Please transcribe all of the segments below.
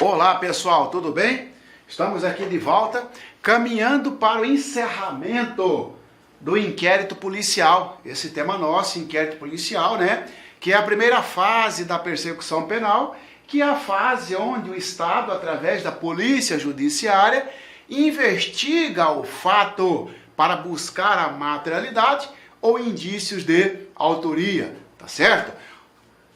Olá pessoal, tudo bem? Estamos aqui de volta, caminhando para o encerramento do inquérito policial. Esse tema nosso, inquérito policial, né? Que é a primeira fase da persecução penal, que é a fase onde o Estado, através da polícia judiciária, investiga o fato para buscar a materialidade ou indícios de autoria, tá certo?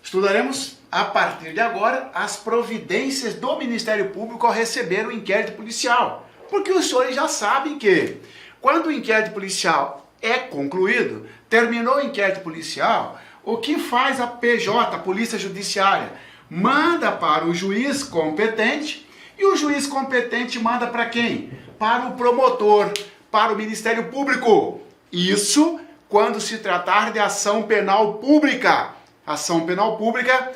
Estudaremos a partir de agora as providências do Ministério Público ao receber o inquérito policial, porque os senhores já sabem que quando o inquérito policial é concluído, terminou o inquérito policial, o que faz a PJ, a Polícia Judiciária, manda para o juiz competente e o juiz competente manda para quem? Para o promotor, para o Ministério Público. Isso quando se tratar de ação penal pública. Ação penal pública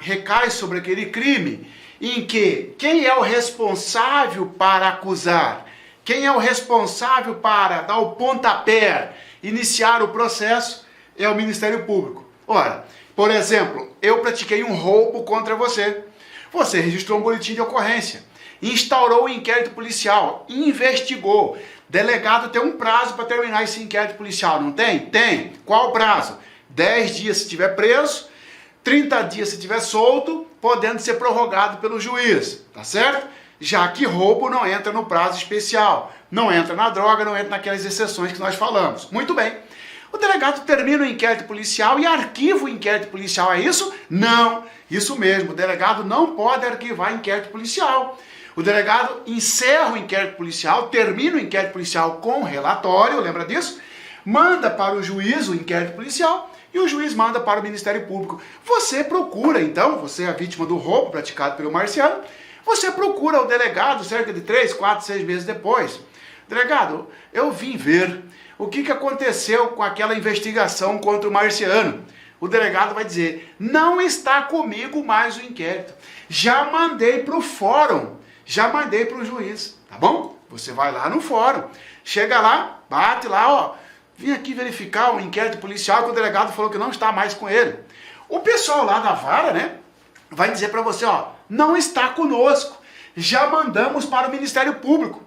recai sobre aquele crime em que quem é o responsável para acusar, quem é o responsável para dar o pontapé, iniciar o processo, é o Ministério Público. Ora, por exemplo, eu pratiquei um roubo contra você. Você registrou um boletim de ocorrência, instaurou um inquérito policial, investigou. Delegado tem um prazo para terminar esse inquérito policial, não tem? Tem. Qual o prazo? 10 dias se estiver preso, 30 dias se estiver solto, podendo ser prorrogado pelo juiz, tá certo? Já que roubo não entra no prazo especial, não entra na droga, não entra naquelas exceções que nós falamos. Muito bem. O delegado termina o inquérito policial e arquiva o inquérito policial, é isso? Não, isso mesmo, o delegado não pode arquivar inquérito policial. O delegado encerra o inquérito policial, termina o inquérito policial com relatório, lembra disso? Manda para o juiz o inquérito policial e o juiz manda para o Ministério Público. Você procura, então, você é a vítima do roubo praticado pelo Marciano, você procura o delegado cerca de 3, 4, 6 meses depois. Delegado, eu vim ver o que aconteceu com aquela investigação contra o Marciano. O delegado vai dizer, não está comigo mais o inquérito. Já mandei para o fórum, já mandei para o juiz, tá bom? Você vai lá no fórum, chega lá, bate lá, ó, vim aqui verificar o inquérito policial que o delegado falou que não está mais com ele. O pessoal lá da vara, né, vai dizer para você, ó, não está conosco, já mandamos para o Ministério Público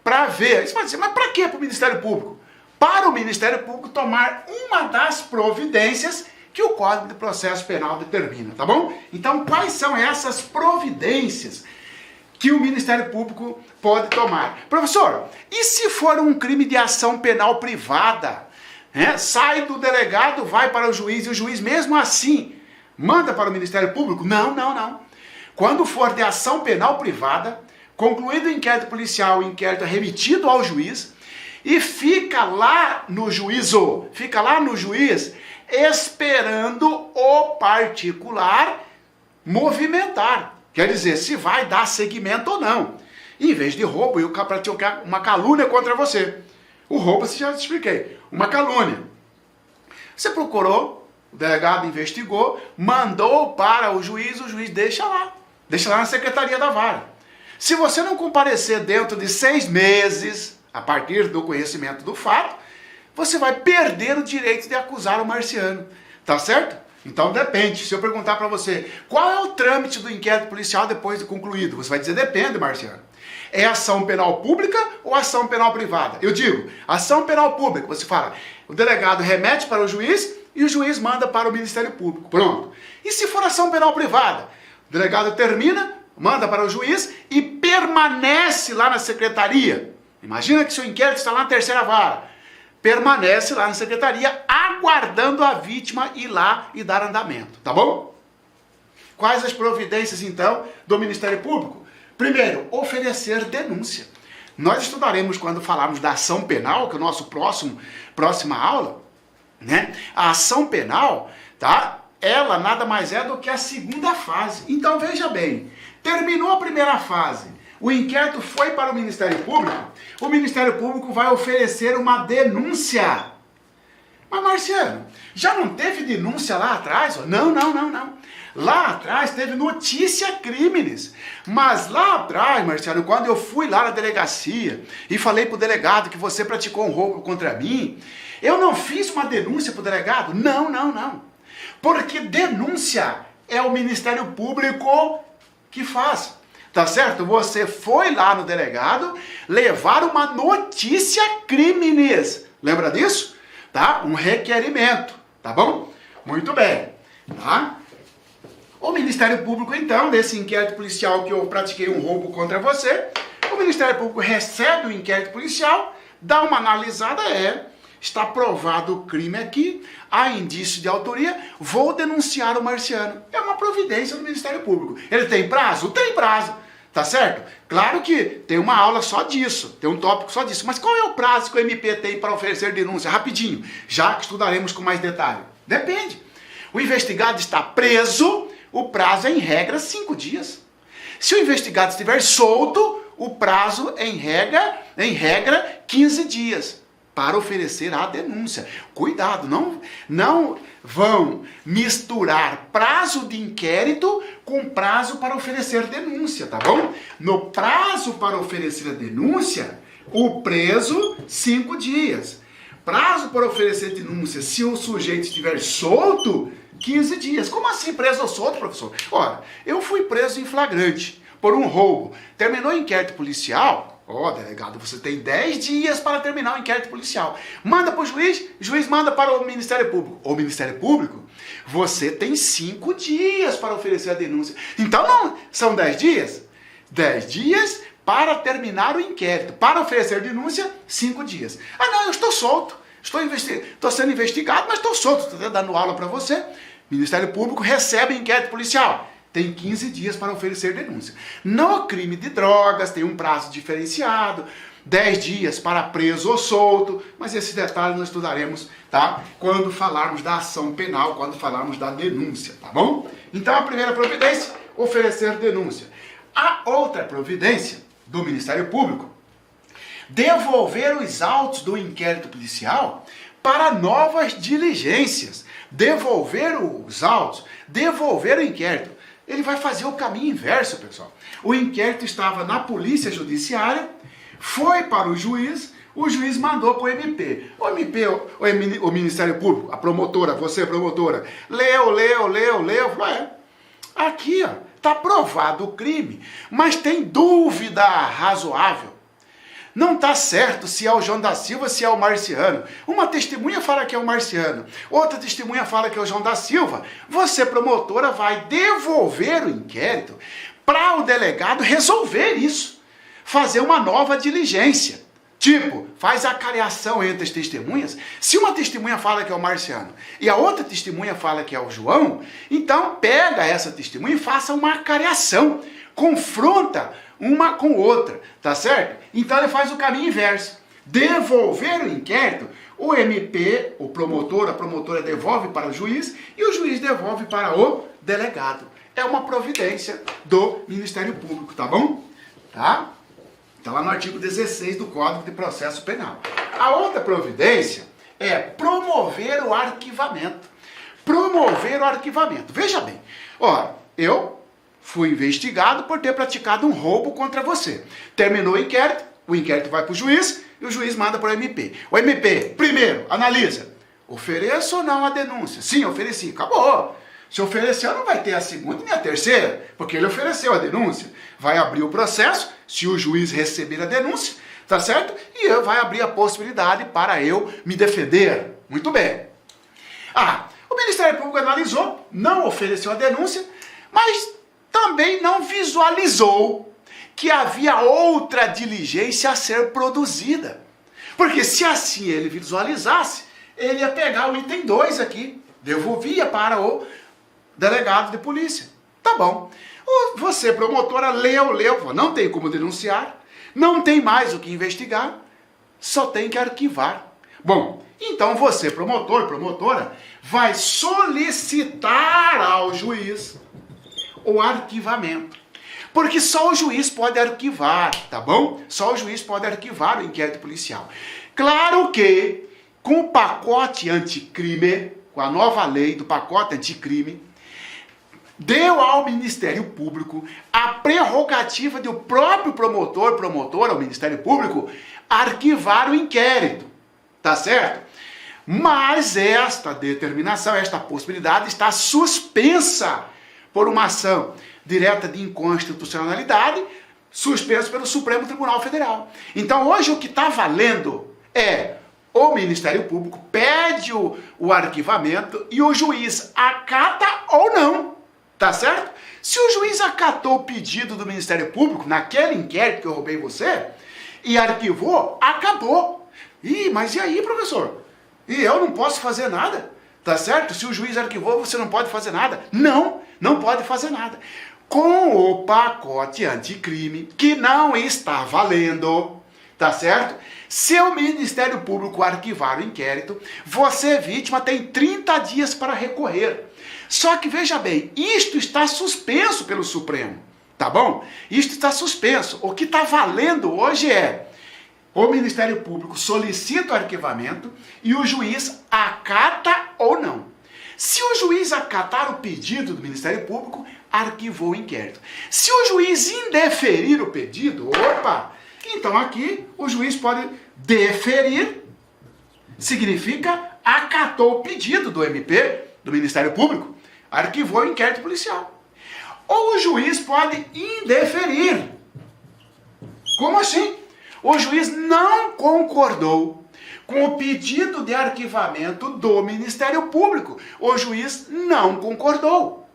para ver. Você vai dizer, mas para que para o Ministério Público? Para o Ministério Público tomar uma das providências que o Código de Processo Penal determina, tá bom? Então, quais são essas providências que o Ministério Público pode tomar? Professor, e se for um crime de ação penal privada? Sai do delegado, vai para o juiz, e o juiz mesmo assim manda para o Ministério Público? Não, não, não. Quando for de ação penal privada, concluído o inquérito policial, o inquérito é remetido ao juiz, e fica lá no juízo, esperando o particular movimentar. Quer dizer, se vai dar seguimento ou não. Em vez de roubo, eu praticar uma calúnia contra você. O roubo, você já te expliquei. Uma calúnia. Você procurou, o delegado investigou, mandou para o juiz deixa lá. Deixa lá na secretaria da vara. Se você não comparecer dentro de 6 meses, a partir do conhecimento do fato, você vai perder o direito de acusar o Marciano. Tá certo? Então depende. Se eu perguntar para você, qual é o trâmite do inquérito policial depois de concluído? Você vai dizer, depende, Marciano. É ação penal pública ou ação penal privada? Eu digo, ação penal pública. Você fala, o delegado remete para o juiz e o juiz manda para o Ministério Público. Pronto. E se for ação penal privada? O delegado termina, manda para o juiz e permanece lá na secretaria. Imagina que seu inquérito está lá na terceira vara. Permanece lá na secretaria, aguardando a vítima ir lá e dar andamento, tá bom? Quais as providências, então, do Ministério Público? Primeiro, oferecer denúncia. Nós estudaremos quando falarmos da ação penal, que é o nosso próxima aula, né? A ação penal, tá? Ela nada mais é do que a segunda fase. Então, veja bem, terminou a primeira fase, o inquérito foi para o Ministério Público, o Ministério Público vai oferecer uma denúncia. Mas, Marciano, já não teve denúncia lá atrás? Não, não, não, não. Lá atrás teve notícia crimes. Mas lá atrás, Marciano, quando eu fui lá na delegacia e falei para o delegado que você praticou um roubo contra mim, eu não fiz uma denúncia para o delegado? Não, não, não. Porque denúncia é o Ministério Público que faça. Tá certo? Você foi lá no delegado levar uma notícia crimes. Lembra disso? Tá? Um requerimento. Tá bom? Muito bem. Tá? O Ministério Público, então, nesse inquérito policial que eu pratiquei um roubo contra você, o Ministério Público recebe o inquérito policial, dá uma analisada, está provado o crime aqui, há indício de autoria, vou denunciar o Marciano. É uma providência do Ministério Público. Ele tem prazo? Tem prazo. Tá certo? Claro que tem uma aula só disso, tem um tópico só disso. Mas qual é o prazo que o MP tem para oferecer denúncia? Rapidinho, já que estudaremos com mais detalhe. Depende. O investigado está preso, o prazo é em regra 5 dias. Se o investigado estiver solto, o prazo é em regra 15 dias para oferecer a denúncia. Cuidado, não vão misturar prazo de inquérito com prazo para oferecer denúncia, tá bom? No prazo para oferecer a denúncia, o preso 5 dias. Prazo para oferecer denúncia, se o sujeito estiver solto, 15 dias. Como assim preso ou solto, professor? Ora, eu fui preso em flagrante por um roubo. Terminou o inquérito policial, delegado, você tem 10 dias para terminar o inquérito policial. Manda para o juiz manda para o Ministério Público. O Ministério Público, você tem 5 dias para oferecer a denúncia. Então, não, são 10 dias? 10 dias para terminar o inquérito. Para oferecer denúncia, 5 dias. Ah, não, eu estou solto. Estou sendo investigado, mas estou solto. Estou dando aula para você. Ministério Público recebe inquérito policial. Tem 15 dias para oferecer denúncia. No crime de drogas, tem um prazo diferenciado, 10 dias para preso ou solto, mas esse detalhe nós estudaremos, tá? Quando falarmos da ação penal, quando falarmos da denúncia, tá bom? Então, a primeira providência, oferecer denúncia. A outra providência do Ministério Público, devolver os autos do inquérito policial para novas diligências. Devolver os autos, devolver o inquérito. Ele vai fazer o caminho inverso, pessoal. O inquérito estava na polícia judiciária, foi para o juiz mandou para o MP. O Ministério Público, a promotora, você promotora, leu, falou, aqui, está provado o crime, mas tem dúvida razoável. Não está certo se é o João da Silva, se é o Marciano. Uma testemunha fala que é o Marciano, outra testemunha fala que é o João da Silva. Você, promotora, vai devolver o inquérito para o delegado resolver isso. Fazer uma nova diligência. Tipo, faz a cariação entre as testemunhas. Se uma testemunha fala que é o Marciano e a outra testemunha fala que é o João, então pega essa testemunha e faça uma cariação. Confronta uma com outra, tá certo? Então ele faz o caminho inverso. Devolver o inquérito, o MP, o promotor, a promotora devolve para o juiz e o juiz devolve para o delegado. É uma providência do Ministério Público, tá bom? Tá? Está lá no artigo 16 do Código de Processo Penal. A outra providência é promover o arquivamento. Promover o arquivamento. Veja bem, eu fui investigado por ter praticado um roubo contra você. Terminou o inquérito vai para o juiz e o juiz manda para o MP. O MP, primeiro, analisa. Ofereço ou não a denúncia? Sim, ofereci. Acabou. Se ofereceu, não vai ter a segunda nem a terceira, porque ele ofereceu a denúncia. Vai abrir o processo, se o juiz receber a denúncia, tá certo? E vai abrir a possibilidade para eu me defender. Muito bem. O Ministério Público analisou, não ofereceu a denúncia, mas também não visualizou que havia outra diligência a ser produzida. Porque se assim ele visualizasse, ele ia pegar o item 2 aqui, devolvia para o delegado de polícia. Tá bom. Você, promotora, leu, não tem como denunciar, não tem mais o que investigar, só tem que arquivar. Bom, então você, promotor, promotora, vai solicitar ao juiz o arquivamento. Porque só o juiz pode arquivar, tá bom? Só o juiz pode arquivar o inquérito policial. Claro que, com o pacote anticrime, com a nova lei do pacote anticrime, deu ao Ministério Público a prerrogativa de o próprio promotor, promotora, o Ministério Público, arquivar o inquérito, tá certo? Mas esta determinação, esta possibilidade está suspensa por uma ação direta de inconstitucionalidade, suspenso pelo Supremo Tribunal Federal. Então hoje o que está valendo é o Ministério Público pede o arquivamento e o juiz acata ou não, tá certo? Se o juiz acatou o pedido do Ministério Público naquele inquérito que eu roubei você e arquivou, acabou. Mas e aí, professor? E eu não posso fazer nada, tá certo? Se o juiz arquivou, você não pode fazer nada. Não pode fazer nada. Com o pacote anticrime, que não está valendo, tá certo? Se o Ministério Público arquivar o inquérito, você, vítima, tem 30 dias para recorrer. Só que, veja bem, isto está suspenso pelo Supremo, tá bom? Isto está suspenso. O que está valendo hoje é o Ministério Público solicita o arquivamento e o juiz acata ou não. Se o juiz acatar o pedido do Ministério Público, arquivou o inquérito. Se o juiz indeferir o pedido, então aqui o juiz pode deferir, significa acatou o pedido do MP, do Ministério Público, arquivou o inquérito policial. Ou o juiz pode indeferir. Como assim? O juiz não concordou com o pedido de arquivamento do Ministério Público. O juiz não concordou.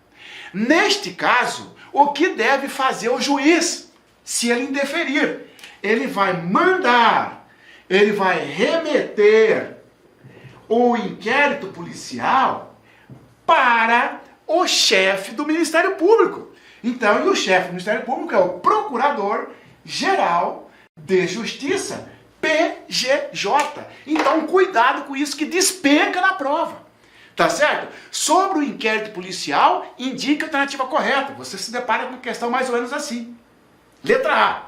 Neste caso, o que deve fazer o juiz, se ele indeferir? Ele vai mandar, ele vai remeter o inquérito policial para o chefe do Ministério Público. Então, e o chefe do Ministério Público é o Procurador-Geral de Justiça, PGJ. Então, cuidado com isso que despenca na prova. Tá certo? Sobre o inquérito policial, indique a alternativa correta. Você se depara com uma questão mais ou menos assim. Letra A.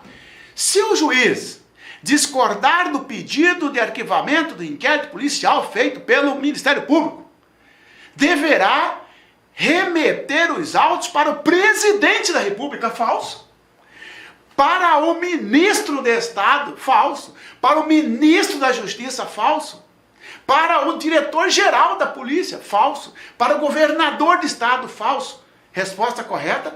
Se o juiz discordar do pedido de arquivamento do inquérito policial feito pelo Ministério Público, deverá remeter os autos para o presidente da República, falso. Para o ministro do Estado, falso. Para o ministro da Justiça, falso. Para o diretor-geral da polícia, falso. Para o governador do Estado, falso. Resposta correta,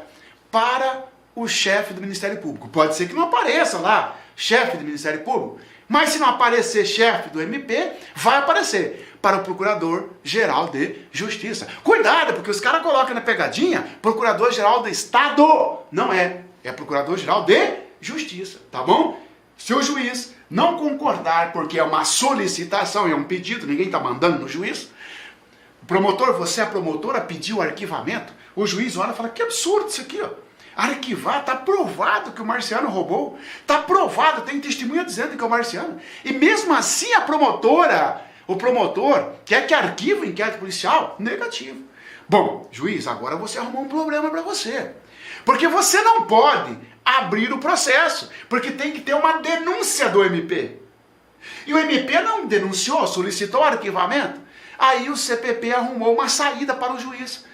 para o chefe do Ministério Público. Pode ser que não apareça lá, chefe do Ministério Público, mas se não aparecer chefe do MP, vai aparecer para o Procurador-Geral de Justiça. Cuidado, porque os caras colocam na pegadinha Procurador-Geral do Estado. Não é. É Procurador-Geral de Justiça, tá bom? Se o juiz não concordar, porque é uma solicitação, é um pedido, ninguém está mandando no juiz, o promotor, você, a promotora, pediu o arquivamento, o juiz olha e fala, que absurdo isso aqui, ó. Arquivar, está provado que o Marciano roubou, está provado, tem testemunha dizendo que é o Marciano, e mesmo assim a promotora, o promotor, quer que arquive o inquérito policial? Negativo. Bom, juiz, agora você arrumou um problema para você. Porque você não pode abrir o processo, porque tem que ter uma denúncia do MP. E o MP não denunciou, solicitou arquivamento. Aí o CPP arrumou uma saída para o juiz.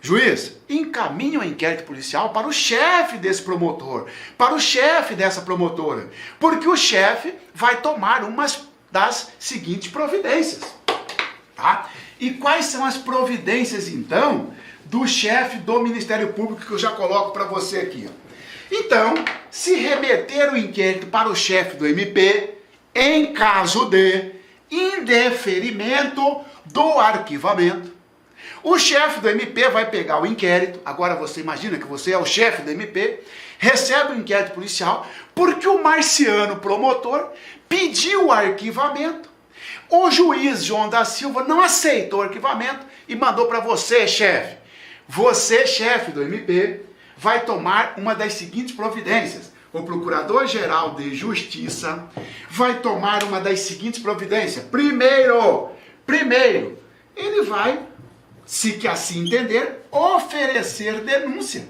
Juiz, encaminhe o inquérito policial para o chefe desse promotor, para o chefe dessa promotora, porque o chefe vai tomar umas das seguintes providências. Tá? E quais são as providências, então, do chefe do Ministério Público, que eu já coloco para você aqui? Ó. Então, se remeter o inquérito para o chefe do MP, em caso de indeferimento do arquivamento, o chefe do MP vai pegar o inquérito, agora você imagina que você é o chefe do MP, recebe o inquérito policial, porque o Marciano promotor pediu o arquivamento, o juiz João da Silva não aceitou o arquivamento e mandou para você, chefe. Você, chefe do MP, vai tomar uma das seguintes providências. O Procurador-Geral de Justiça vai tomar uma das seguintes providências. Primeiro, ele vai, se que assim entender, oferecer denúncia.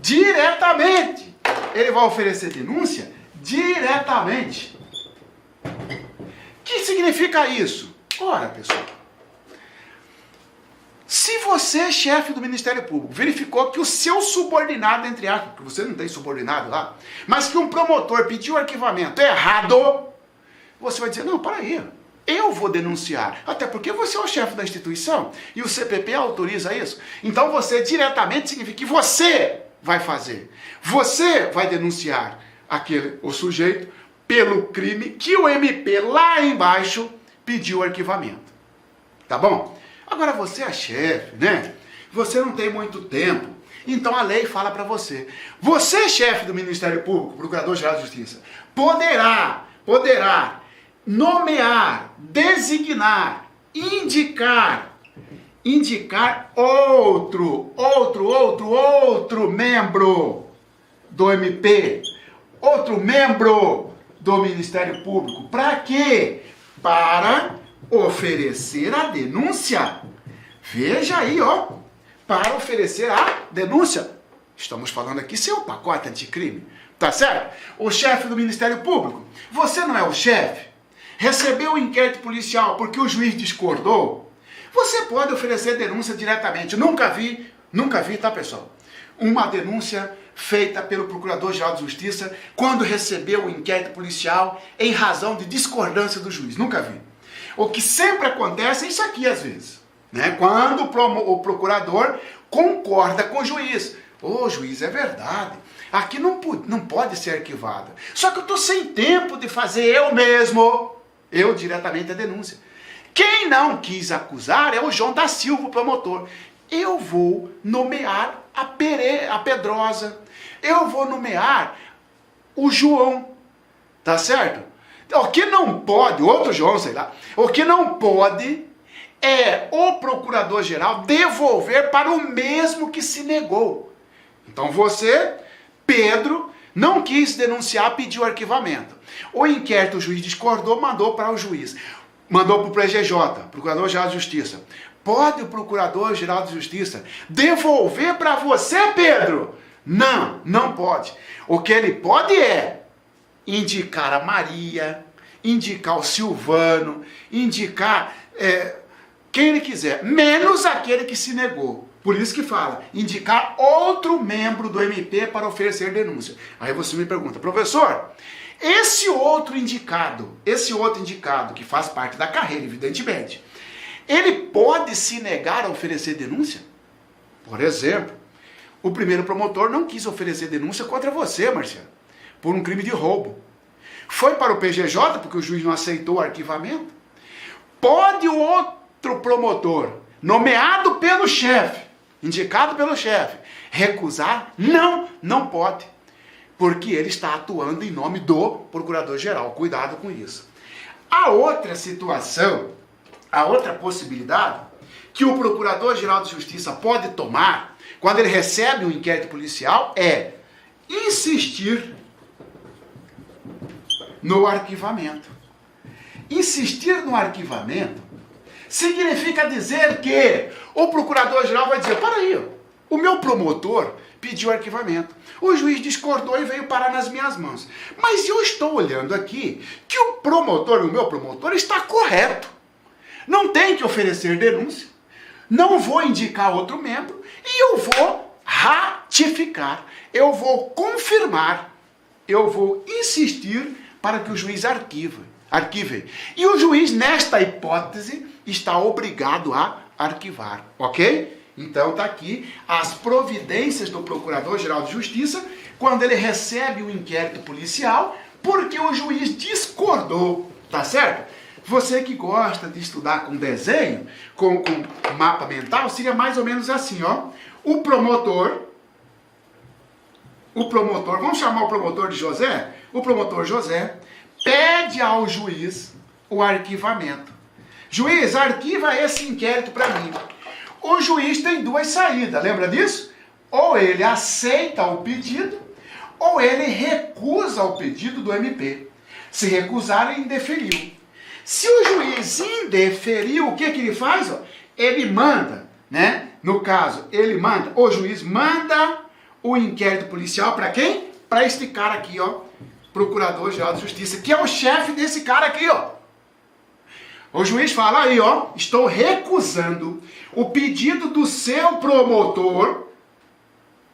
Diretamente. Ele vai oferecer denúncia diretamente. O que significa isso? Ora, pessoal, se você, chefe do Ministério Público, verificou que o seu subordinado, entre aspas, porque você não tem subordinado lá, mas que um promotor pediu arquivamento errado, você vai dizer, não, para aí, Eu vou denunciar, até porque você é o chefe da instituição e o CPP autoriza isso. Então você diretamente significa que você vai fazer. Você vai denunciar o sujeito pelo crime que o MP lá embaixo pediu arquivamento. Tá bom? Agora você é chefe, né? Você não tem muito tempo. Então a lei fala para você. Você, chefe do Ministério Público, Procurador-Geral de Justiça, poderá nomear, designar, indicar outro membro do MP, outro membro do Ministério Público. Para quê? Para oferecer a denúncia. Veja aí, ó. Para oferecer a denúncia. Estamos falando aqui seu pacote anticrime. Tá certo? O chefe do Ministério Público. Você não é o chefe? Recebeu o inquérito policial porque o juiz discordou? Você pode oferecer denúncia diretamente. Nunca vi, tá, pessoal? Uma denúncia feita pelo Procurador-Geral de Justiça quando recebeu o inquérito policial em razão de discordância do juiz. Nunca vi. O que sempre acontece é isso aqui às vezes, né? Quando o procurador concorda com o juiz. Ô, juiz, é verdade. Aqui não pode ser arquivado. Só que eu estou sem tempo de fazer eu diretamente a denúncia. Quem não quis acusar é o João da Silva, o promotor. Eu vou nomear a Pedrosa. Eu vou nomear o João. Tá certo? O que não pode, outro João, sei lá. O que não pode é o procurador-geral devolver para o mesmo que se negou. Então você, Pedro, não quis denunciar, pediu arquivamento. O inquérito, o juiz discordou, mandou para o juiz. Mandou para o PGJ, Procurador-Geral de Justiça. Pode o Procurador-Geral de Justiça devolver para você, Pedro? Não, não pode. O que ele pode é indicar a Maria, indicar o Silvano, indicar quem ele quiser, menos aquele que se negou. Por isso que fala, indicar outro membro do MP para oferecer denúncia. Aí você me pergunta, professor, esse outro indicado, que faz parte da carreira, evidentemente, ele pode se negar a oferecer denúncia? Por exemplo, o primeiro promotor não quis oferecer denúncia contra você, Marcelo, por um crime de roubo. Foi para o PGJ, porque o juiz não aceitou o arquivamento. Pode o outro promotor, nomeado pelo chefe, indicado pelo chefe, recusar? Não, não pode. Porque ele está atuando em nome do Procurador-Geral. Cuidado com isso. A outra situação, a outra possibilidade que o Procurador-Geral de Justiça pode tomar quando ele recebe um inquérito policial é insistir no arquivamento. Insistir no arquivamento significa dizer que o Procurador-Geral vai dizer, para aí, o meu promotor pediu arquivamento. O juiz discordou e veio parar nas minhas mãos. Mas eu estou olhando aqui que o meu promotor está correto. Não tem que oferecer denúncia. Não vou indicar outro membro e eu vou ratificar. Eu vou confirmar. Eu vou insistir para que o juiz arquive. E o juiz, nesta hipótese, está obrigado a arquivar. Ok? Então está aqui as providências do Procurador-Geral de Justiça quando ele recebe o inquérito policial porque o juiz discordou, tá certo? Você que gosta de estudar com desenho, com mapa mental, seria mais ou menos assim, ó. O promotor, vamos chamar o promotor de José? O promotor José pede ao juiz o arquivamento. Juiz, arquiva esse inquérito para mim. O juiz tem duas saídas, lembra disso? Ou ele aceita o pedido, ou ele recusa o pedido do MP. Se recusar, ele indeferiu. Se o juiz indeferiu, o que ele faz? Ele manda, né? No caso, o juiz manda o inquérito policial para quem? Para este cara aqui, ó, Procurador-Geral de Justiça, que é o chefe desse cara aqui, ó. O juiz fala aí, ó, estou recusando o pedido do seu promotor.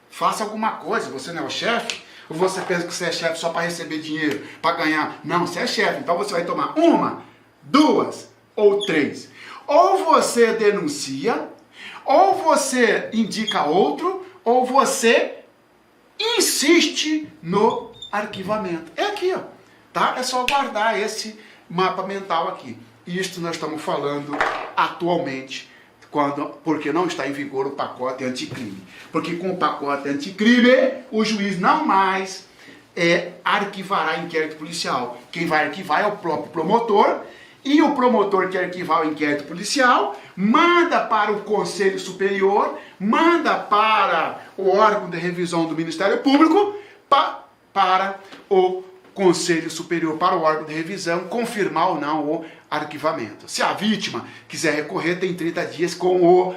Faça alguma coisa, você não é o chefe? Ou você pensa que você é chefe só para receber dinheiro, para ganhar? Não, você é chefe, então você vai tomar 1, duas ou três. Ou você denuncia, ou você indica outro, ou você insiste no arquivamento. É aqui, ó, tá? É só guardar esse mapa mental aqui. Isto nós estamos falando atualmente, porque não está em vigor o pacote anticrime. Porque com o pacote anticrime, o juiz não mais arquivará inquérito policial. Quem vai arquivar é o próprio promotor, e o promotor que arquivar o inquérito policial manda para o Conselho Superior, manda para o órgão de revisão do Ministério Público, para o Conselho Superior, para o órgão de revisão, confirmar ou não o arquivamento. Se a vítima quiser recorrer, tem 30 dias com o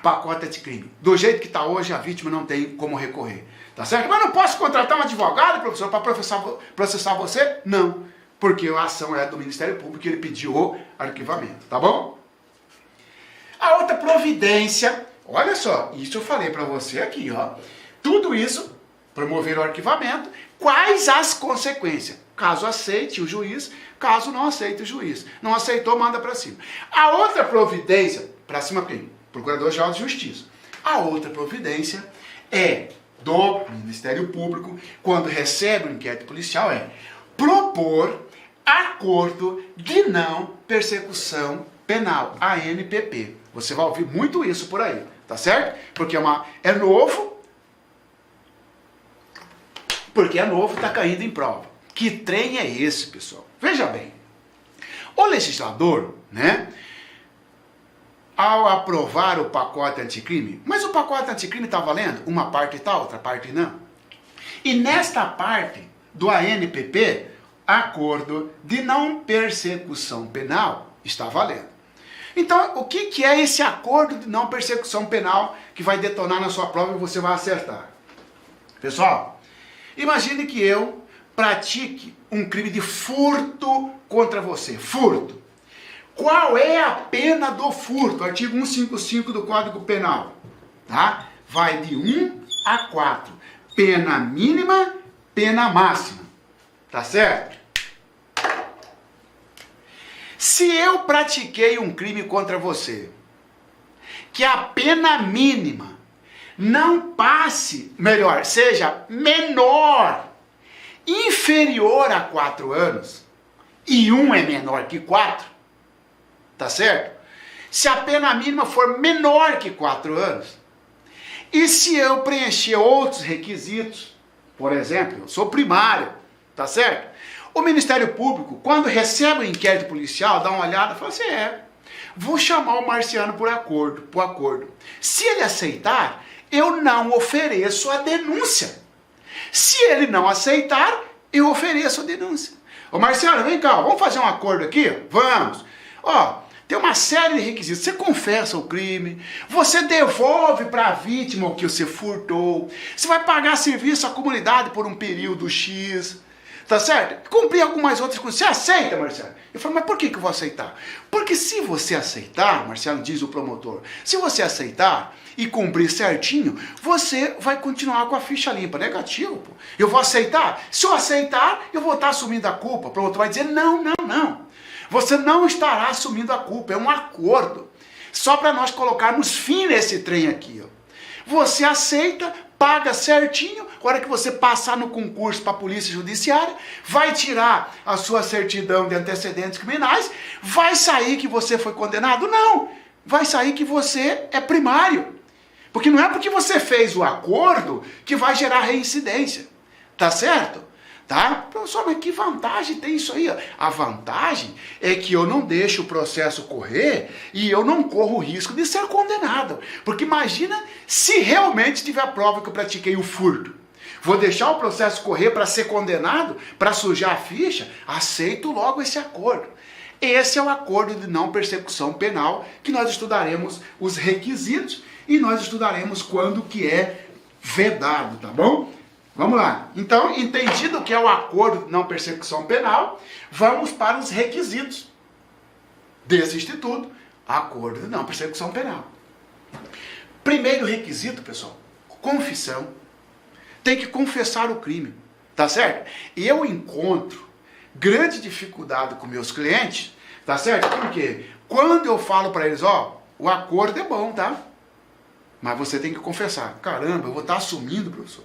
pacote anticrime. Do jeito que está hoje, a vítima não tem como recorrer. Tá certo? Mas não posso contratar um advogado, professor, para processar você? Não. Porque a ação é do Ministério Público e ele pediu o arquivamento, tá bom? A outra providência, olha só, isso eu falei para você aqui, ó. Tudo isso, promover o arquivamento, quais as consequências? Caso aceite o juiz, caso não aceite o juiz. Não aceitou, manda para cima. A outra providência, para cima quem? Procurador-Geral de Justiça. A outra providência é do Ministério Público, quando recebe o inquérito policial, propor acordo de não persecução penal, ANPP. Você vai ouvir muito isso por aí, tá certo? Porque é novo, tá caindo em prova. Que trem é esse, pessoal? Veja bem, o legislador, né, ao aprovar o pacote anticrime, mas o pacote anticrime está valendo? Uma parte está, outra parte não. E nesta parte do ANPP, acordo de não persecução penal está valendo. Então, o que é esse acordo de não persecução penal que vai detonar na sua prova e você vai acertar? Pessoal, imagine que eu pratique um crime de furto contra você. Furto. Qual é a pena do furto? Artigo 155 do Código Penal. Tá? Vai de 1 a 4. Pena mínima, pena máxima. Tá certo? Se eu pratiquei um crime contra você, que a pena mínima não passe, melhor, seja menor, inferior a 4 anos, e 1 é menor que 4, tá certo? Se a pena mínima for menor que 4 anos, e se eu preencher outros requisitos, por exemplo, eu sou primário, tá certo? O Ministério Público, quando recebe o inquérito policial, dá uma olhada e fala assim, vou chamar o Marciano por acordo. Se ele aceitar, eu não ofereço a denúncia. Se ele não aceitar, eu ofereço a denúncia. Ô Marciano, vem cá, vamos fazer um acordo aqui? Vamos. Ó, tem uma série de requisitos. Você confessa o crime, você devolve para a vítima o que você furtou, você vai pagar serviço à comunidade por um período X, tá certo? Cumprir algumas outras coisas. Você aceita, Marciano? Eu falo, mas por que eu vou aceitar? Porque se você aceitar, Marciano, diz o promotor, se você aceitar e cumprir certinho, você vai continuar com a ficha limpa. Negativo, pô. Eu vou aceitar? Se eu aceitar, eu vou estar assumindo a culpa. O promotor vai dizer, não. Você não estará assumindo a culpa, é um acordo. Só para nós colocarmos fim nesse trem aqui, ó. Você aceita, paga certinho, a hora que você passar no concurso para a Polícia Judiciária, vai tirar a sua certidão de antecedentes criminais, vai sair que você foi condenado? Não, vai sair que você é primário. Porque não é porque você fez o acordo que vai gerar reincidência, tá certo? Tá? Professor, mas que vantagem tem isso aí? A vantagem é que eu não deixo o processo correr e eu não corro o risco de ser condenado. Porque imagina se realmente tiver a prova que eu pratiquei o furto. Vou deixar o processo correr para ser condenado, para sujar a ficha? Aceito logo esse acordo. Esse é o acordo de não persecução penal, que nós estudaremos os requisitos e nós estudaremos quando que é vedado, tá bom? Vamos lá. Então, entendido que é o acordo de não persecução penal, vamos para os requisitos desse instituto, acordo de não persecução penal. Primeiro requisito, pessoal, confissão. Tem que confessar o crime, tá certo? E eu encontro grande dificuldade com meus clientes, tá certo? Por quê? Quando eu falo para eles, ó, o acordo é bom, tá? Mas você tem que confessar. Caramba, eu vou estar assumindo, professor.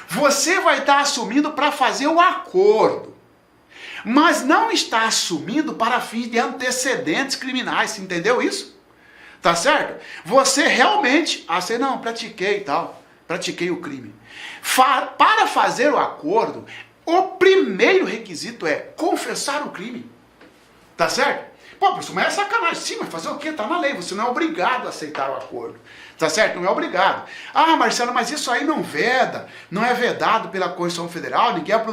Você vai estar assumindo para fazer o acordo, mas não está assumindo para fins de antecedentes criminais, entendeu isso? Tá certo? Você realmente, você não, pratiquei e tal, pratiquei o crime. Para fazer o acordo, o primeiro requisito é confessar o crime. Tá certo? Pô, professor, mas é sacanagem. Sim, mas fazer o quê? Tá na lei, você não é obrigado a aceitar o acordo. Tá certo? Não é obrigado. Ah, Marcelo, mas isso aí não veda, não é vedado pela Constituição Federal, ninguém é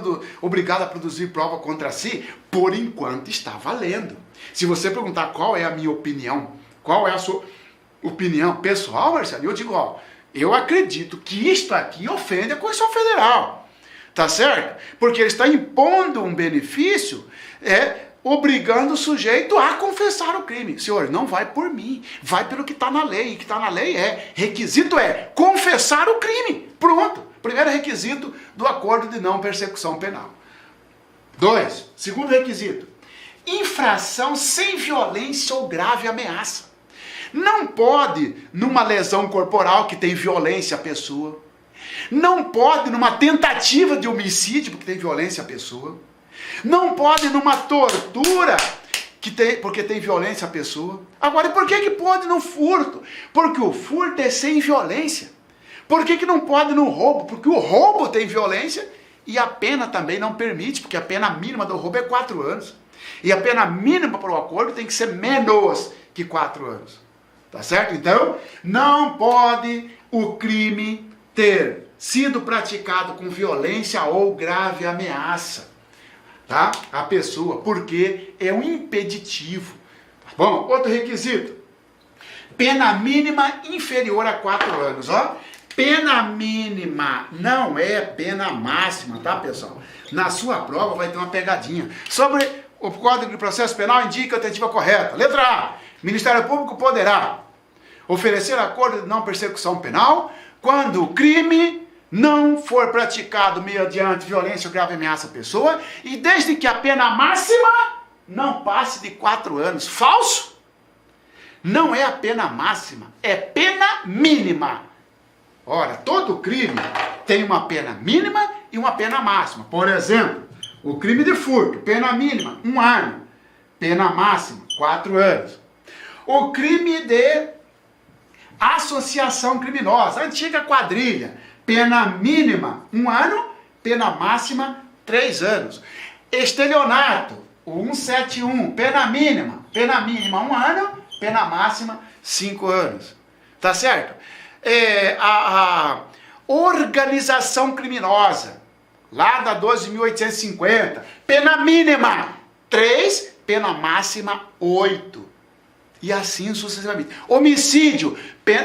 obrigado a produzir prova contra si. Por enquanto está valendo. Se você perguntar qual é a minha opinião, qual é a sua opinião pessoal, Marcelo, eu digo, ó, eu acredito que isto aqui ofende a Constituição Federal. Tá certo? Porque ele está impondo um benefício, obrigando o sujeito a confessar o crime. Senhor, não vai por mim, vai pelo que está na lei. O que está na lei requisito é confessar o crime. Pronto. Primeiro requisito do acordo de não persecução penal. 2. Segundo requisito, infração sem violência ou grave ameaça. Não pode, numa lesão corporal que tem violência à pessoa. Não pode numa tentativa de homicídio porque tem violência à pessoa. Não pode numa tortura porque tem violência à pessoa. Agora, e por que pode no furto? Porque o furto é sem violência. Por que não pode no roubo? Porque o roubo tem violência e a pena também não permite, porque a pena mínima do roubo é 4 anos. E a pena mínima para o acordo tem que ser menos que 4 anos. Tá certo? Então, não pode o crime ter sido praticado com violência ou grave ameaça, tá? A pessoa, porque é um impeditivo. Tá bom? Outro requisito, pena mínima inferior a 4 anos, ó. Pena mínima não é pena máxima, tá, pessoal? Na sua prova vai ter uma pegadinha. Sobre o Código de Processo Penal, indica a tentativa correta. Letra A, Ministério Público poderá oferecer acordo de não persecução penal quando o crime não for praticado mediante violência ou grave ameaça à pessoa e desde que a pena máxima não passe de 4 anos. Falso? Não é a pena máxima, é pena mínima. Ora, todo crime tem uma pena mínima e uma pena máxima. Por exemplo, o crime de furto, pena mínima, 1 ano. Pena máxima, 4 anos. O crime de associação criminosa, antiga quadrilha, pena mínima 1 ano, pena máxima 3 anos. Estelionato, o 171, pena mínima 1 ano, pena máxima 5 anos. Tá certo? A organização criminosa, lá da 12.850, pena mínima 3, pena máxima 8. E assim sucessivamente. Homicídio,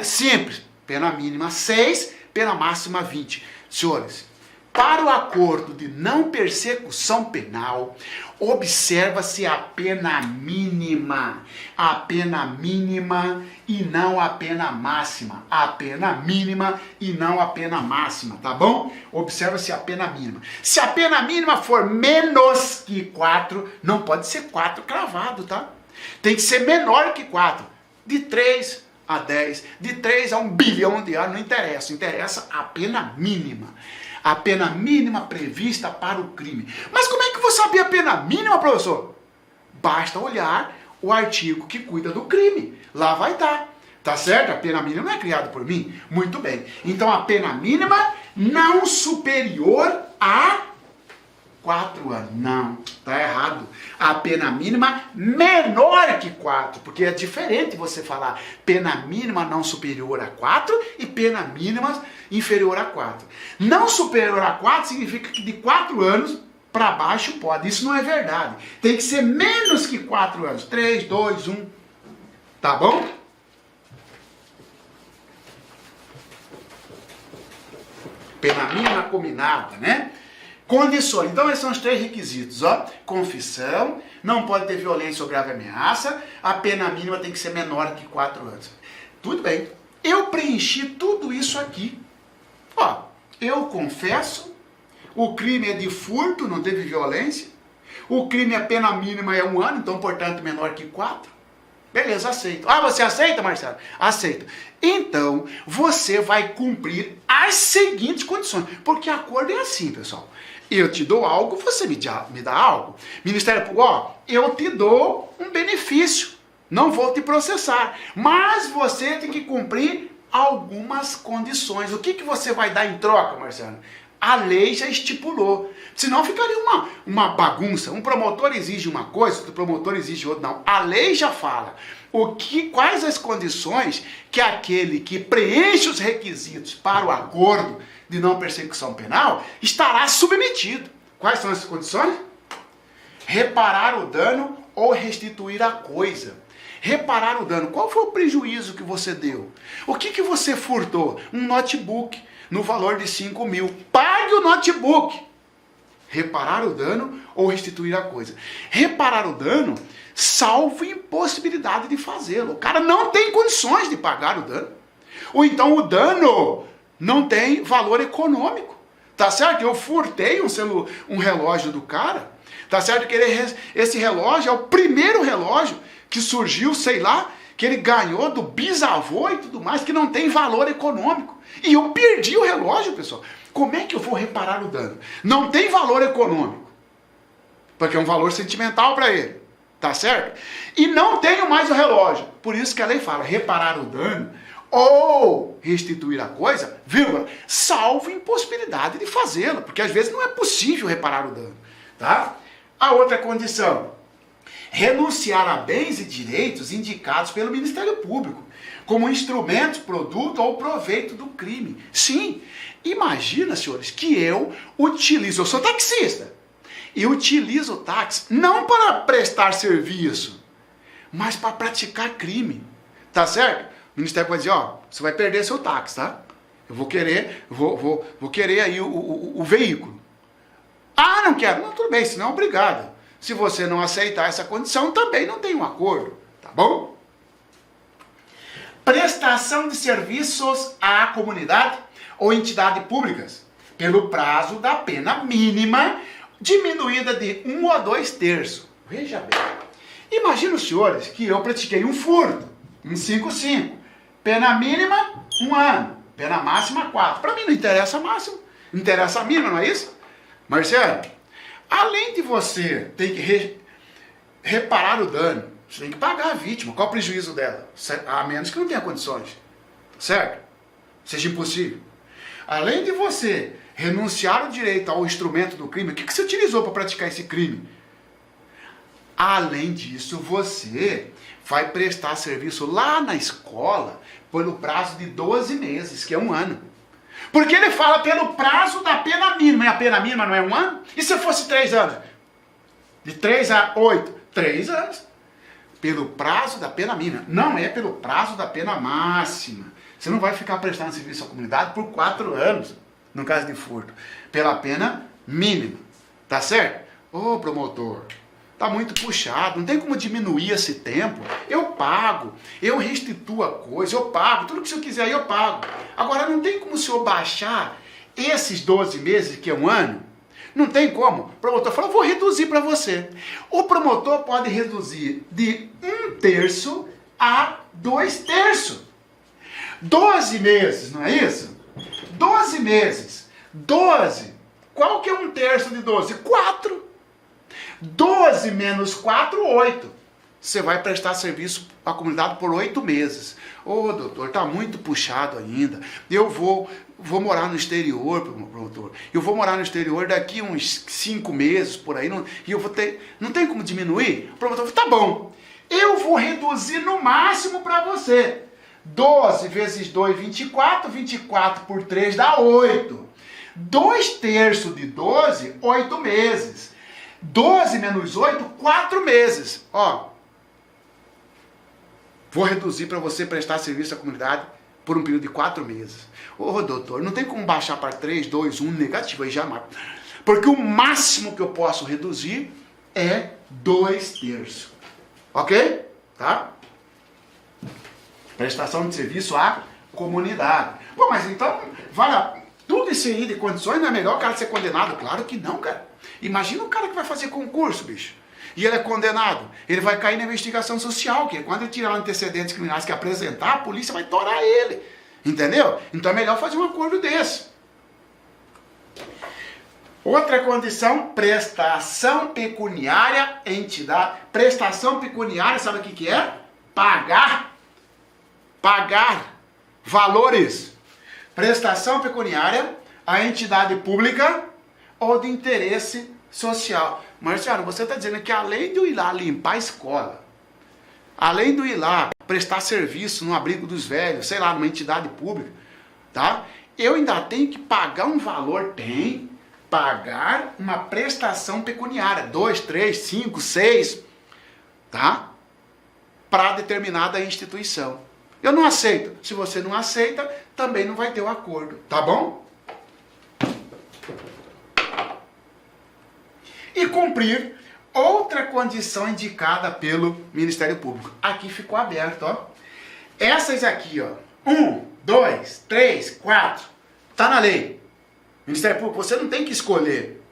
simples, pena mínima 6, pena máxima 20. Senhores, para o acordo de não persecução penal, observa-se a pena mínima e não a pena máxima. A pena mínima e não a pena máxima, tá bom? Observa-se a pena mínima. Se a pena mínima for menos que 4, não pode ser 4 cravado, tá? Tem que ser menor que 4. De 3 a 10, de 3 a 1 bilhão de anos, não interessa. Interessa a pena mínima. A pena mínima prevista para o crime. Mas como é que eu vou saber a pena mínima, professor? Basta olhar o artigo que cuida do crime. Lá vai estar. Tá certo? A pena mínima não é criada por mim? Muito bem. Então a pena mínima não superior a 4 anos. Não, tá errado. A pena mínima menor que 4, porque é diferente você falar pena mínima não superior a 4 e pena mínima inferior a 4. Não superior a 4 significa que de 4 anos para baixo pode. Isso não é verdade. Tem que ser menos que 4 anos. 3, 2, 1. Tá bom? Pena mínima combinada, né? Condições. Então, esses são os 3 requisitos, ó. Confissão, não pode ter violência ou grave ameaça, a pena mínima tem que ser menor que 4 anos. Tudo bem. Eu preenchi tudo isso aqui. Ó, eu confesso, o crime é de furto, não teve violência, O crime, a pena mínima é 1 ano, então, portanto, menor que 4. Beleza, aceito. Ah, você aceita, Marcelo? Aceito. Então, você vai cumprir as seguintes condições. Porque acordo é assim, pessoal. Eu te dou algo, você me dá algo. Ministério Público, ó, eu te dou um benefício. Não vou te processar. Mas você tem que cumprir algumas condições. O que você vai dar em troca, Marcelo? A lei já estipulou. Senão ficaria uma bagunça. Um promotor exige uma coisa, outro promotor exige outra. Não. A lei já fala. Quais as condições que aquele que preenche os requisitos para o acordo de não persecução penal estará submetido. Quais são essas condições? Reparar o dano ou restituir a coisa. Reparar o dano. Qual foi o prejuízo que você deu? O que você furtou? Um notebook no valor de 5 mil. Pague o notebook. Reparar o dano ou restituir a coisa. Reparar o dano, salvo impossibilidade de fazê-lo. O cara não tem condições de pagar o dano. Ou então o dano não tem valor econômico. Tá certo? Eu furtei um relógio do cara. Tá certo que esse relógio é o primeiro relógio que surgiu, sei lá, que ele ganhou do bisavô e tudo mais, que não tem valor econômico. E eu perdi o relógio, pessoal. Como é que eu vou reparar o dano? Não tem valor econômico. Porque é um valor sentimental para ele. Tá certo? E não tenho mais o relógio. Por isso que a lei fala, reparar o dano ou restituir a coisa, vírgula, salvo impossibilidade de fazê-lo. Porque às vezes não é possível reparar o dano. Tá? A outra condição, renunciar a bens e direitos indicados pelo Ministério Público, como instrumentos, produto ou proveito do crime. Sim, imagina, senhores, que eu sou taxista, e utilizo o táxi não para prestar serviço, mas para praticar crime. Tá certo? O Ministério pode dizer, ó, você vai perder seu táxi, tá? Eu vou querer aí o veículo. Ah, não quero. Não, tudo bem, senão obrigado. Se você não aceitar essa condição, também não tem um acordo, tá bom? Prestação de serviços à comunidade ou entidade públicas, pelo prazo da pena mínima, diminuída de 1 a 2/3. Veja bem. Imagina os senhores que eu pratiquei um furto, um 5-5. Pena mínima, 1 ano. Pena máxima, 4. Para mim não interessa a máxima, interessa a mínima, não é isso? Marcelo, além de você ter que reparar o dano, você tem que pagar a vítima. Qual o prejuízo dela? A menos que não tenha condições. Certo? Seja impossível. Além de você renunciar o direito ao instrumento do crime, o que você utilizou para praticar esse crime? Além disso, você vai prestar serviço lá na escola pelo prazo de 12 meses, que é 1 ano. Porque ele fala pelo prazo da pena mínima. E a pena mínima não é 1 ano? E se fosse 3 anos? De 3 a 8? 3 anos. Pelo prazo da pena mínima. Não é pelo prazo da pena máxima. Você não vai ficar prestando serviço à comunidade por 4 anos, no caso de furto. Pela pena mínima. Tá certo? Ô, promotor, tá muito puxado, não tem como diminuir esse tempo. Eu pago, eu restituo a coisa, eu pago, tudo que o senhor quiser aí eu pago. Agora não tem como o senhor baixar esses 12 meses, que é 1 ano? Não tem como. O promotor falou, vou reduzir para você. O promotor pode reduzir de 1/3 a 2/3. 12 meses, não é isso? 12 meses. 12. Qual que é 1/3 de 12? 4. 12 menos 4, 8. Você vai prestar serviço à comunidade por 8 meses. Ô, doutor, tá muito puxado ainda. Eu vou morar no exterior, promotor. Eu vou morar no exterior daqui uns 5 meses, por aí. E eu vou ter... Não tem como diminuir? O promotor falou, tá bom. Eu vou reduzir no máximo para você. 12 vezes 2, 24. 24 por 3 dá 8. 2/3 de 12, 8 meses. 12 menos 8, 4 meses. Ó, vou reduzir para você prestar serviço à comunidade por um período de 4 meses. Ô, doutor, não tem como baixar para 3, 2, 1 negativo aí jamais. Porque o máximo que eu posso reduzir é 2/3. Ok? Tá? Prestação de serviço à comunidade. Bom, mas então, Tudo isso aí de condições não é melhor o cara ser condenado? Claro que não, cara. Imagina o cara que vai fazer concurso, bicho. E ele é condenado. Ele vai cair na investigação social, que quando ele tirar antecedentes criminais que apresentar, a polícia vai torar ele. Entendeu? Então é melhor fazer um acordo desse. Outra condição, prestação pecuniária, entidade. Prestação pecuniária, sabe o que é? Pagar valores. Prestação pecuniária a entidade pública ou de interesse social. Marciano, você está dizendo que além de eu ir lá limpar a escola, além de eu ir lá prestar serviço no abrigo dos velhos, sei lá, numa entidade pública, tá? Eu ainda tenho que pagar um valor, pagar uma prestação pecuniária, 2, 3, 5, 6, tá? Para determinada instituição. Eu não aceito. Se você não aceita, também não vai ter o acordo, tá bom? E cumprir outra condição indicada pelo Ministério Público. Aqui ficou aberto, ó. Essas aqui, ó. 1, 2, 3, 4. Tá na lei. Ministério Público, você não tem que escolher,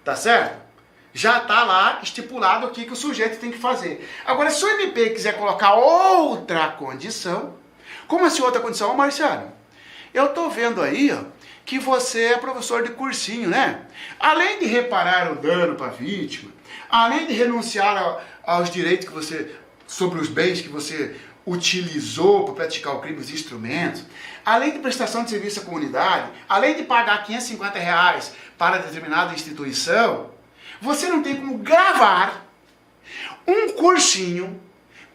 tá certo? Já tá lá estipulado o que o sujeito tem que fazer. Agora, se o MP quiser colocar outra condição, como assim outra condição? Ô, Marciano, eu tô vendo aí, ó, que você é professor de cursinho, né? Além de reparar o dano para a vítima, além de renunciar aos direitos que você, sobre os bens que você utilizou para praticar o crime, os instrumentos, além de prestação de serviço à comunidade, além de pagar R$550 para determinada instituição, você não tem como gravar um cursinho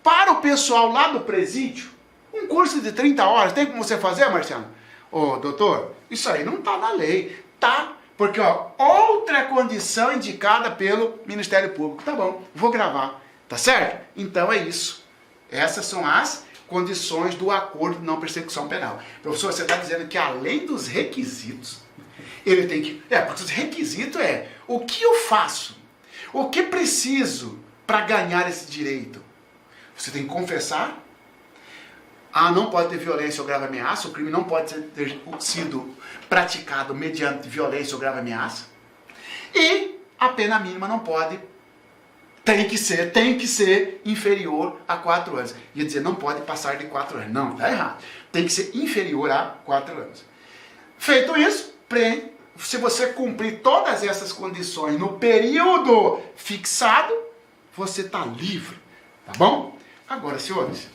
para o pessoal lá do presídio, um curso de 30 horas, tem como você fazer, Marciano? Ô, doutor, isso aí não está na lei, tá? Porque, ó, outra condição indicada pelo Ministério Público. Tá bom, vou gravar, tá certo? Então é isso. Essas são as condições do acordo de não persecução penal. Professor, você está dizendo que além dos requisitos, ele tem que... porque os requisitos o que eu faço? O que preciso para ganhar esse direito? Você tem que confessar. Não pode ter violência ou grave ameaça, o crime não pode ter sido praticado mediante violência ou grave ameaça. E a pena mínima não pode, tem que ser inferior a 4 anos. Ia dizer, não pode passar de 4 anos. Não, está errado. Tem que ser inferior a 4 anos. Feito isso, se você cumprir todas essas condições no período fixado, você está livre, tá bom? Agora, senhores,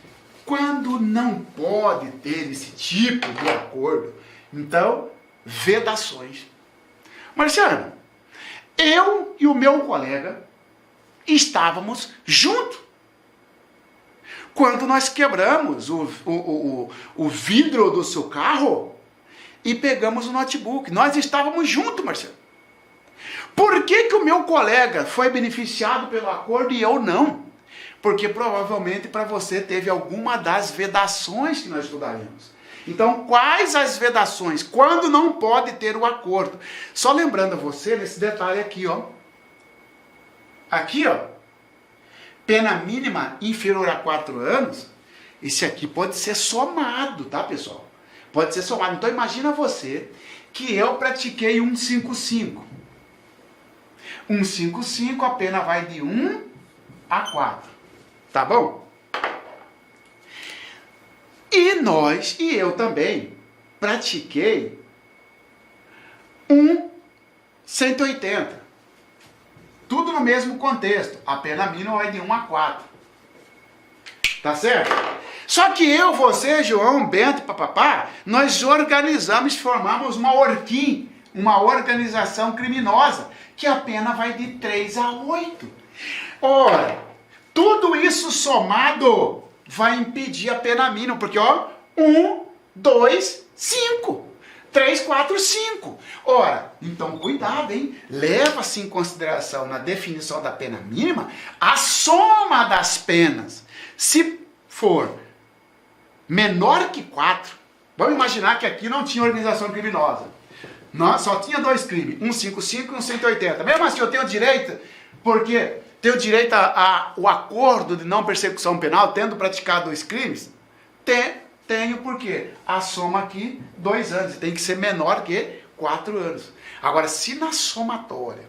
quando não pode ter esse tipo de acordo, então, vedações. Marciano, eu e o meu colega estávamos juntos quando nós quebramos o vidro do seu carro e pegamos o notebook. Nós estávamos juntos, Marciano. Por que o meu colega foi beneficiado pelo acordo e eu não? Porque provavelmente para você teve alguma das vedações que nós estudaremos. Então, quais as vedações? Quando não pode ter o acordo? Só lembrando a você nesse detalhe aqui, ó. Aqui, ó. Pena mínima inferior a 4 anos. Esse aqui pode ser somado, tá, pessoal? Pode ser somado. Então, imagina você que eu pratiquei 155. 155, a pena vai de 1 a 4. Tá bom? E eu também pratiquei 180. Tudo no mesmo contexto. A pena mínima vai de 1 a 4. Tá certo? Só que eu, você, João, Bento, papapá, nós organizamos, formamos uma ORCIM, uma organização criminosa, que a pena vai de 3 a 8. Ora, tudo isso somado vai impedir a pena mínima, porque, ó, 1, 2, 5. 3, 4, 5. Ora, então cuidado, hein? Leva-se em consideração na definição da pena mínima a soma das penas. Se for menor que 4, vamos imaginar que aqui não tinha organização criminosa. Só tinha 2 crimes, 155 e 180. Mesmo assim, eu tenho direito, porque tenho direito ao acordo de não persecução penal, tendo praticado 2 crimes? Tenho, porque a soma aqui, 2 anos, tem que ser menor que 4 anos. Agora, se na somatória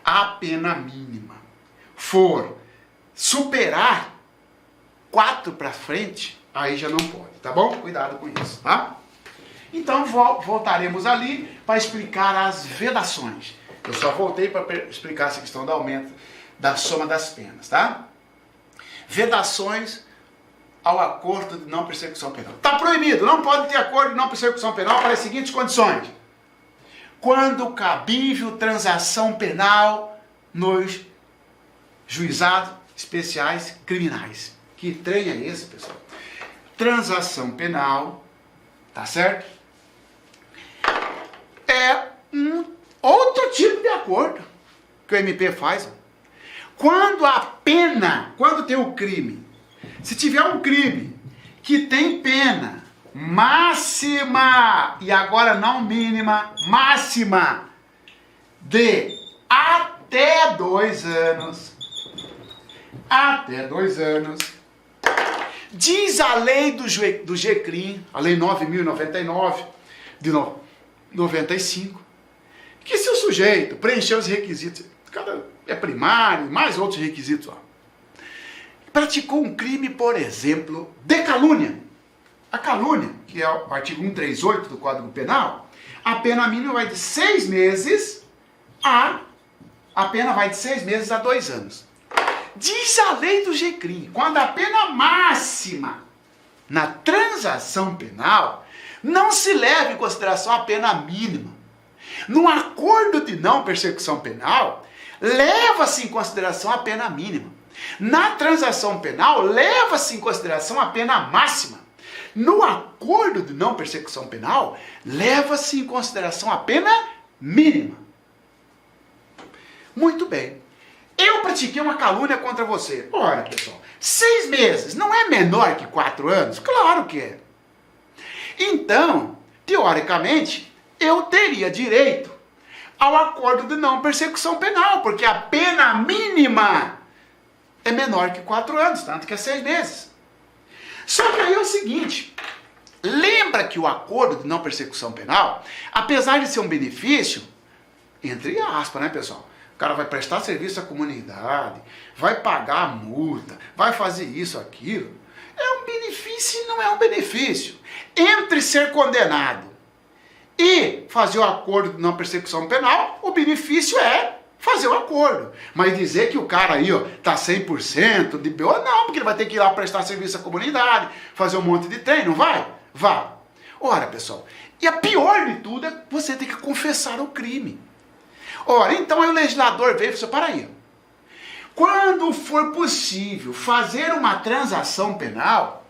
a pena mínima for superar 4 para frente, aí já não pode, tá bom? Cuidado com isso, tá? Então, voltaremos ali para explicar as vedações. Eu só voltei para explicar essa questão do aumento da soma das penas, tá? Vedações ao acordo de não persecução penal. Está proibido, não pode ter acordo de não persecução penal para as seguintes condições. Quando cabível transação penal nos juizados especiais criminais. Que trem é esse, pessoal? Transação penal, tá certo? É um outro tipo de acordo que o MP faz. Quando a pena, quando tem o crime, se tiver um crime que tem pena máxima, e agora não mínima, máxima, de até 2 anos, diz a lei do GCRIM, a lei 9.099, de 95, que se o sujeito preencher os requisitos, cada é primário, mais outros requisitos, ó, praticou um crime, por exemplo, de calúnia. A calúnia, que é o artigo 138 do Código Penal, a pena mínima vai de 6 meses a pena vai de 6 meses a 2 anos. Diz a lei do GCRIM, quando a pena máxima na transação penal não se leva em consideração a pena mínima. No acordo de não persecução penal, leva-se em consideração a pena mínima. Na transação penal, leva-se em consideração a pena máxima. No acordo de não persecução penal, leva-se em consideração a pena mínima. Muito bem. Eu pratiquei uma calúnia contra você. Ora, pessoal, 6 meses não é menor que 4 anos? Claro que é. Então, teoricamente, eu teria direito ao acordo de não persecução penal, porque a pena mínima é menor que 4 anos, tanto que é 6 meses. Só que aí é o seguinte, lembra que o acordo de não persecução penal, apesar de ser um benefício, entre aspas, né, pessoal? O cara vai prestar serviço à comunidade, vai pagar a multa, vai fazer isso, aquilo. É um benefício e não é um benefício. Entre ser condenado e fazer o acordo de não persecução penal, o benefício é fazer o acordo. Mas dizer que o cara aí, ó, tá 100% de BO, não, porque ele vai ter que ir lá prestar serviço à comunidade, fazer um monte de trem, não vai? Vai. Ora, pessoal, e a pior de tudo é você ter que confessar o crime. Ora, então aí o legislador veio e falou, para aí, quando for possível fazer uma transação penal,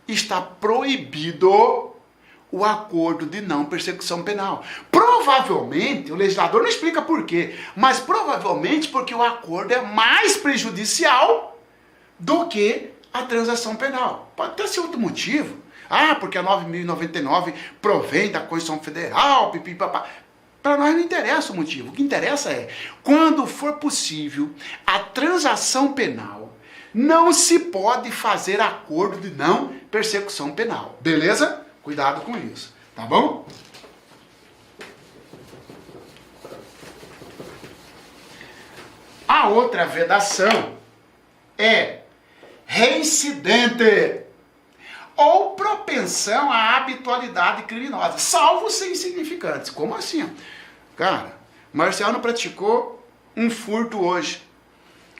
está proibido o acordo de não persecução penal. Provavelmente, o legislador não explica por quê, mas provavelmente porque o acordo é mais prejudicial do que a transação penal. Pode até ser outro motivo. Ah, porque a 9.099 provém da Constituição Federal, pipipapá. Para nós não interessa o motivo. O que interessa é, quando for possível, a transação penal, não se pode fazer acordo de não persecução penal. Beleza? Cuidado com isso, tá bom? A outra vedação é reincidente ou propensão à habitualidade criminosa, salvo ser insignificantes. Como assim? Cara, o Marciano praticou um furto hoje.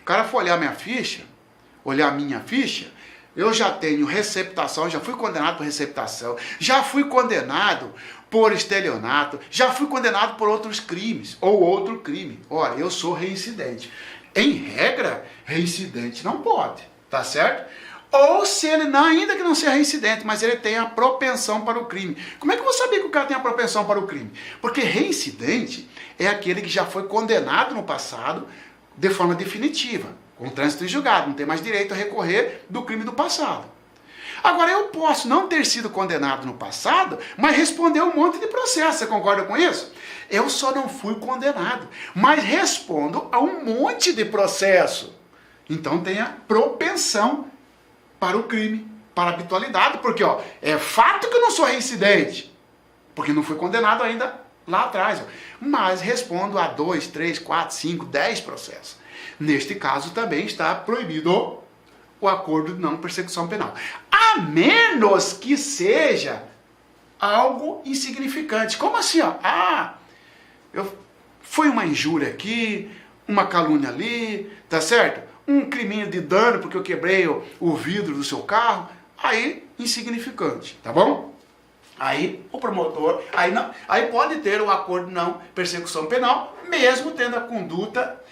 O cara foi olhar minha ficha, eu já tenho receptação, já fui condenado por receptação, já fui condenado por estelionato, já fui condenado por outros crimes, ou outro crime. Ora, eu sou reincidente. Em regra, reincidente não pode, tá certo? Ou se ele não, ainda que não seja reincidente, mas ele tem a propensão para o crime. Como é que eu vou saber que o cara tem a propensão para o crime? Porque reincidente é aquele que já foi condenado no passado de forma definitiva, com trânsito em julgado, não tem mais direito a recorrer do crime do passado. Agora, eu posso não ter sido condenado no passado, mas responder um monte de processo, você concorda com isso? Eu só não fui condenado, mas respondo a um monte de processo. Então tem a propensão para o crime, para a habitualidade, porque ó, é fato que eu não sou reincidente, porque não fui condenado ainda lá atrás, mas respondo a 2, 3, 4, 5, 10 processos. Neste caso também está proibido o acordo de não persecução penal. A menos que seja algo insignificante. Como assim? Foi uma injúria aqui, uma calúnia ali, tá certo? Um criminho de dano porque eu quebrei o vidro do seu carro. Aí, insignificante, tá bom? Aí o promotor, aí pode ter o acordo de não persecução penal, mesmo tendo a conduta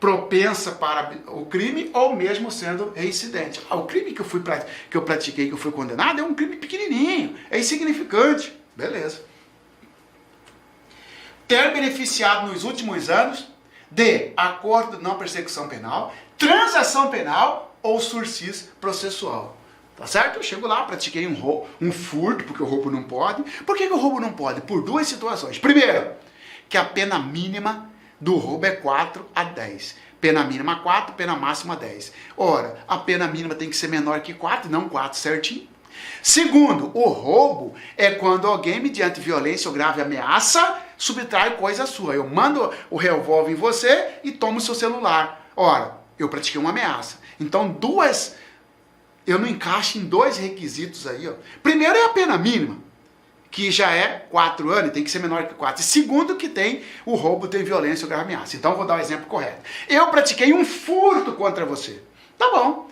propensa para o crime ou mesmo sendo reincidente. O crime que eu pratiquei, que eu fui condenado, é um crime pequenininho, é insignificante. Beleza. Ter beneficiado nos últimos anos de acordo de não persecução penal, transação penal ou sursis processual. Tá certo? Eu chego lá, pratiquei um furto, porque o roubo não pode. Por que o roubo não pode? Por duas situações. Primeiro, que a pena mínima do roubo é 4 a 10. Pena mínima 4, pena máxima 10. Ora, a pena mínima tem que ser menor que 4, não 4 certinho. Segundo, o roubo é quando alguém, mediante violência ou grave ameaça, subtrai coisa sua. Eu mando o revólver em você e tomo o seu celular. Ora, eu pratiquei uma ameaça. Então, eu não encaixo em dois requisitos aí. Primeiro é a pena mínima, que já é 4 anos, tem que ser menor que 4. E segundo, que o roubo tem violência ou grave ameaça. Então, eu vou dar o exemplo correto. Eu pratiquei um furto contra você. Tá bom.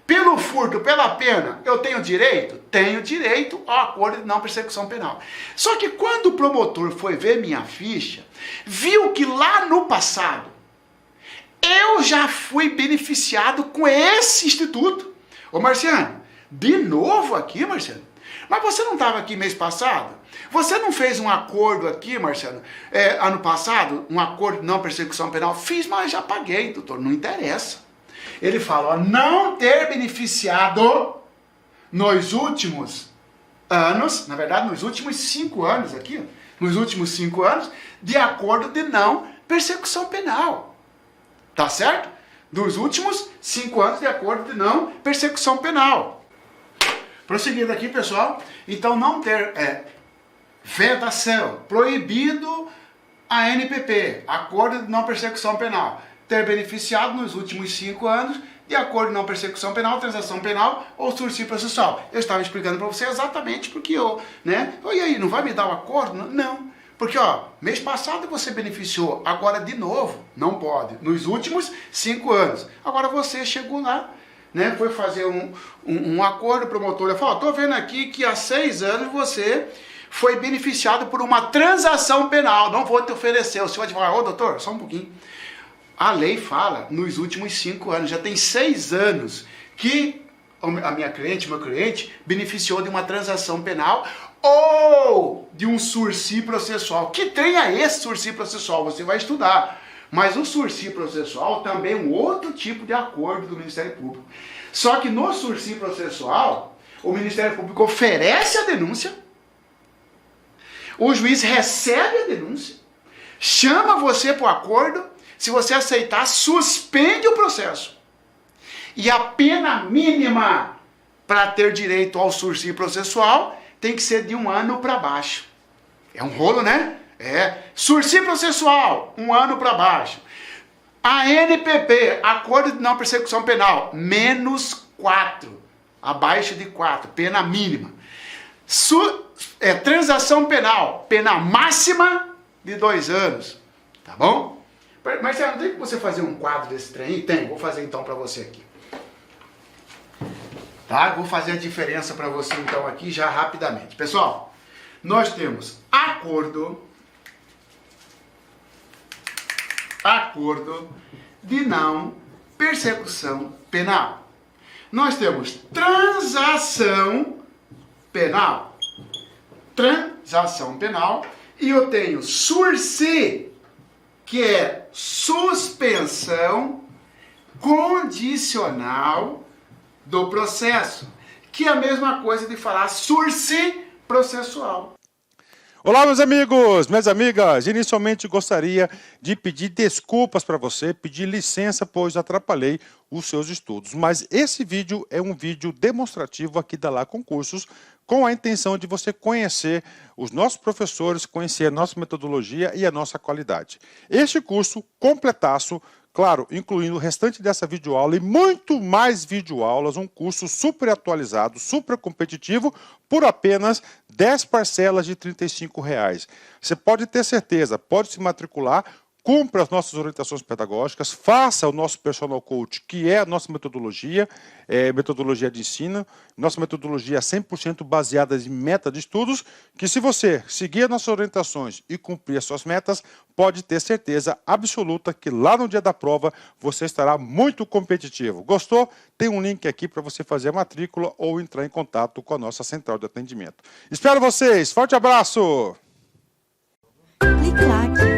Pelo furto, pela pena, eu tenho direito? Tenho direito ao acordo de não persecução penal. Só que quando o promotor foi ver minha ficha, viu que lá no passado, eu já fui beneficiado com esse instituto. Ô Marciano, de novo aqui, Marciano? Mas você não estava aqui mês passado? Você não fez um acordo aqui, Marciano, ano passado? Um acordo de não persecução penal? Fiz, mas já paguei, doutor, não interessa. Ele fala, não ter beneficiado nos últimos anos, na verdade, nos últimos 5 anos aqui, nos últimos 5 anos, de acordo de não persecução penal. Tá certo? Dos últimos 5 anos de acordo de não persecução penal. Prosseguindo aqui, pessoal. Então, não ter vedação, proibido a NPP, acordo de não persecução penal. Ter beneficiado nos últimos 5 anos de acordo de não persecução penal, transação penal ou sursi processual. Eu estava explicando para você exatamente porque e aí, não vai me dar o acordo? Não. Porque, mês passado você beneficiou, agora de novo, não pode, nos últimos 5 anos. Agora você chegou lá, foi fazer um acordo, o promotor falou, estou vendo aqui que há 6 anos você foi beneficiado por uma transação penal, não vou te oferecer. O senhor advogado, doutor, só um pouquinho. A lei fala nos últimos 5 anos, já tem 6 anos que a minha cliente, meu cliente, beneficiou de uma transação penal ou de um sursi processual. Que tenha esse sursi processual, você vai estudar. Mas o sursi processual também é um outro tipo de acordo do Ministério Público. Só que no sursi processual, o Ministério Público oferece a denúncia, o juiz recebe a denúncia, chama você para o acordo, se você aceitar, suspende o processo. E a pena mínima para ter direito ao sursi processual tem que ser de 1 ano para baixo. É um rolo, né? Sursi processual, 1 ano para baixo. A NPP, acordo de não persecução penal, menos 4. Abaixo de 4, pena mínima. Transação penal, pena máxima de 2 anos. Tá bom? Mas não tem que você fazer um quadro desse trem? Tem, vou fazer então para você aqui. Tá? Vou fazer a diferença para você então aqui já rapidamente. Pessoal, nós temos acordo de não persecução penal. Nós temos transação penal. E eu tenho sursi, que é suspensão condicional do processo, que é a mesma coisa de falar sursi processual. Olá, meus amigos, minhas amigas. Inicialmente gostaria de pedir desculpas para você, pedir licença, pois atrapalhei os seus estudos. Mas esse vídeo é um vídeo demonstrativo aqui da Lá Concursos, com a intenção de você conhecer os nossos professores, conhecer a nossa metodologia e a nossa qualidade. Este curso completaço, claro, incluindo o restante dessa videoaula e muito mais videoaulas, um curso super atualizado, super competitivo, por apenas 10 parcelas de R$ 35. Você pode ter certeza, pode se matricular, cumpra as nossas orientações pedagógicas, faça o nosso personal coach, que é a nossa metodologia, metodologia de ensino, nossa metodologia 100% baseada em meta de estudos, que se você seguir as nossas orientações e cumprir as suas metas, pode ter certeza absoluta que lá no dia da prova você estará muito competitivo. Gostou? Tem um link aqui para você fazer a matrícula ou entrar em contato com a nossa central de atendimento. Espero vocês! Forte abraço! Clique lá.